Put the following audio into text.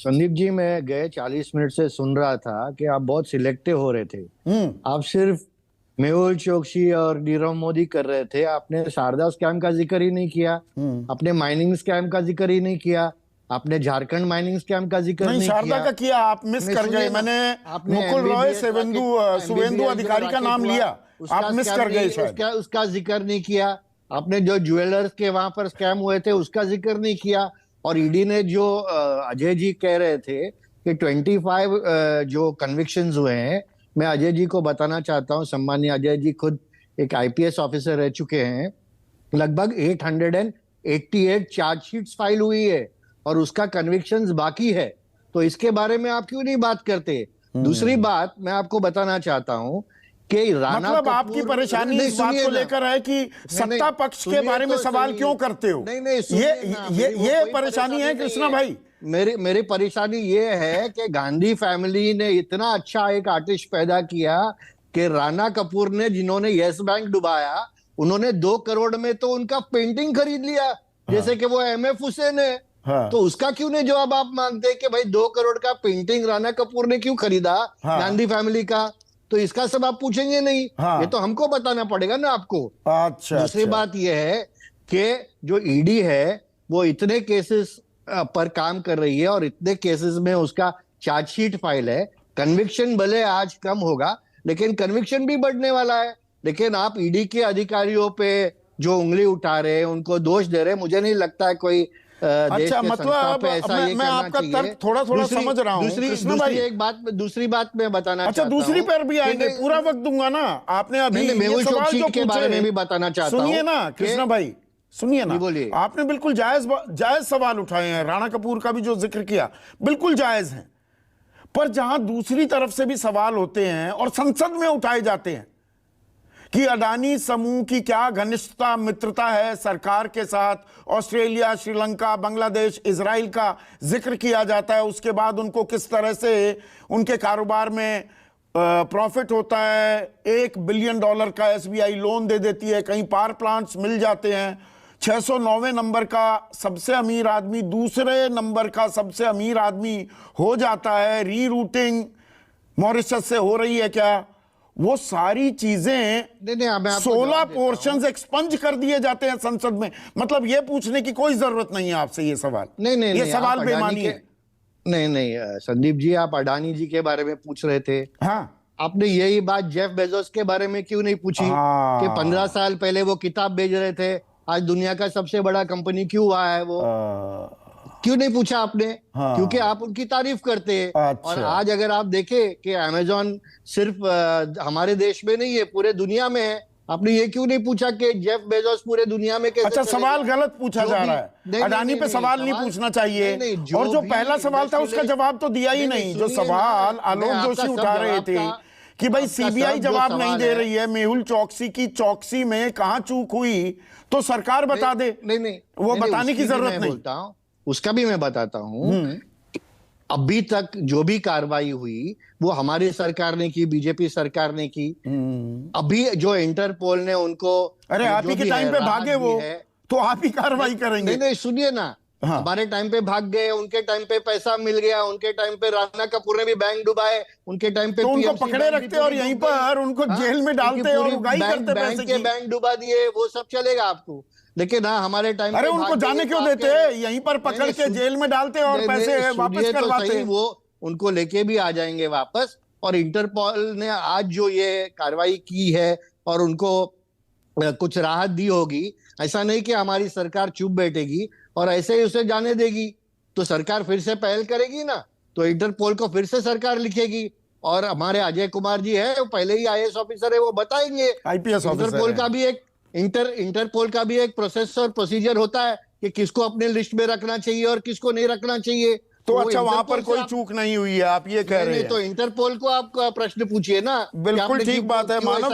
संदीप जी, मैं गए 40 मिनट से सुन रहा था कि आप बहुत सिलेक्टिव हो रहे थे। आप सिर्फ मेहुल चोकसी और नीरव मोदी कर रहे थे। आपने शारदा स्कैम का जिक्र ही नहीं किया। आपने माइनिंग स्कैम का जिक्र ही नहीं किया। आपने झारखंड माइनिंग स्कैम का जिक्र नहीं, नहीं शारदा किया। का किया, आप मिस कर गए। मैंने मुकुल रॉय सुवेंदु अधिकारी का नाम लिया, आप मिस कर गए शायद। उसका जिक्र नहीं किया। आपने जो ज्वेलर्स के वहां पर स्कैम हुए थे उसका जिक्र नहीं किया। और ईडी ने जो अजय जी कह रहे थे कि 25 जो कन्विक्शंस हुए हैं, मैं अजय जी को बताना चाहता हूं, सम्मानीय अजय जी खुद एक आईपीएस ऑफिसर रह चुके हैं। लगभग 888 चार्जशीट्स फाइल हुई है और उसका कन्विक्शंस बाकी है। तो इसके बारे में आप क्यों नहीं बात करते? दूसरी बात मैं आपको बताना चाहता हूं कि राणा मतलब आपकी परेशानी इस बात को लेकर है कि सत्ता पक्ष के बारे में सवाल क्यों करते हो? ये परेशानी है कृष्णा भाई। मेरी परेशानी ये है कि गांधी फैमिली ने इतना अच्छा एक आर्टिस्ट पैदा किया कि राणा कपूर ने, जिन्होंने यस बैंक डुबाया, उन्होंने 2 करोड़ में तो उनका पेंटिंग खरीद लिया, जैसे कि वो एमएफ हुसैन है। तो उसका क्यों नहीं जवाब आप मांगते कि भाई 2 करोड़ का पेंटिंग राणा कपूर ने क्यों खरीदा गांधी फैमिली का? तो इसका सब आप पूछेंगे नहीं। ये तो हमको बताना पड़ेगा ना आपको। अच्छा, दूसरी बात यह है कि जो ईडी है वो इतने केसेस पर काम कर रही है और इतने केसेस में उसका चार्जशीट फाइल है। कन्विक्शन भले आज कम होगा लेकिन कन्विक्शन भी बढ़ने वाला है। लेकिन आप ईडी के अधिकारियों पे जो उंगली उठा रहे हैं, उनको दोष दे रहे हैं, मुझे नहीं लगता है कोई अच्छा, मतलब मैं आपका तर्क थोड़ा समझ रहा हूँ। दूसरी बात मैं बताना अच्छा, दूसरी पर भी आएंगे, पूरा वक्त दूंगा ना। आपने अभी मेहुल चोकसी के बारे में भी बताना चाहता हूँ। सुनिए ना कृष्णा भाई, सुनिए ना, आपने बिल्कुल जायज सवाल उठाए हैं। राणा कपूर का भी जो जिक्र किया बिल्कुल जायज है, पर जहां दूसरी तरफ से भी सवाल होते हैं और संसद में उठाए जाते हैं कि अडानी समूह की क्या घनिष्ठता, मित्रता है सरकार के साथ, ऑस्ट्रेलिया, श्रीलंका, बांग्लादेश, इजराइल का जिक्र किया जाता है, उसके बाद उनको किस तरह से उनके कारोबार में प्रॉफिट होता है, $1 बिलियन का एसबीआई लोन दे देती है, कहीं पावर प्लांट्स मिल जाते हैं, 609वें नंबर का सबसे अमीर आदमी दूसरे नंबर का सबसे अमीर आदमी हो जाता है, रीरूटिंग मॉरिशस से हो रही है क्या? वो सारी चीजें 16 पोर्शंस एक्सपंज कर दिए जाते हैं संसद में। मतलब ये पूछने की कोई जरूरत नहीं है आपसे ये सवाल। नहीं, ये सवाल बेमानी है। नहीं संदीप जी, आप अडानी जी के बारे में पूछ रहे थे। हाँ, आपने यही बात जेफ बेजोस के बारे में क्यों नहीं पूछी कि 15 साल पहले वो किताब भेज रहे थे, आज दुनिया का सबसे बड़ा कंपनी क्यों हुआ है वो? क्यों नहीं पूछा आपने? क्योंकि आप उनकी तारीफ करते हैं। और आज अगर आप देखें कि अमेजॉन सिर्फ हमारे देश में नहीं है, पूरे दुनिया में है, आपने ये क्यों नहीं पूछा कि जेफ बेजोस पूरे दुनिया में कैसे? अच्छा, सवाल गलत पूछा जा रहा है। अडानी पे सवाल नहीं पूछना चाहिए। और जो पहला सवाल था उसका जवाब तो दिया ही नहीं। जो सवाल आलोक जोशी उठा रहे थे कि भाई सीबीआई जवाब नहीं दे रही है, मेहुल चोकसी की चौकसी में कहां चूक हुई, तो सरकार बता दे। नहीं, वो बताने की जरूरत नहीं। उसका भी मैं बताता हूं। अभी तक जो भी कार्रवाई हुई वो हमारी सरकार ने की, बीजेपी सरकार ने की। अभी जो इंटरपोल ने उनको, अरे आप ही के टाइम पे भागे वो, तो आप ही कार्रवाई करेंगे। नहीं, सुनिए ना। हमारे टाइम पे भाग गए, उनके टाइम पे पैसा मिल गया, उनके टाइम पे राणा कपूर ने भी बैंक डुबाए, उनके टाइम पे तो उनको पकड़े रखते और यहीं पर उनको जेल में डालते और उगाई करते पैसे की। बैंक डुबा दिए, वो सब चलेगा आपको। लेकिन हमारे टाइम, अरे उनको जाने क्यों देते? यहीं पर पकड़ के जेल में डालते और पैसे वापस करवाते। वो उनको लेके भी आ जाएंगे वापस। और इंटरपोल ने आज जो ये कार्रवाई की है और उनको कुछ राहत दी होगी, ऐसा नहीं कि हमारी सरकार चुप बैठेगी और ऐसे ही उसे जाने देगी। तो सरकार फिर से पहल करेगी ना, तो इंटरपोल को फिर से सरकार लिखेगी। और हमारे अजय कुमार जी है, वो पहले ही आईएएस ऑफिसर है, वो बताएंगे। IPS officer. इंटरपोल का भी एक इंटरपोल का भी एक प्रोसेस और प्रोसीजर होता है कि किसको अपने लिस्ट में रखना चाहिए और किसको नहीं रखना चाहिए। तो अच्छा, वहां पर कोई चूक नहीं हुई है, आप ये कह रहे हैं? तो इंटरपोल को आप प्रश्न पूछिए ना। बिल्कुल ठीक बात है। मानव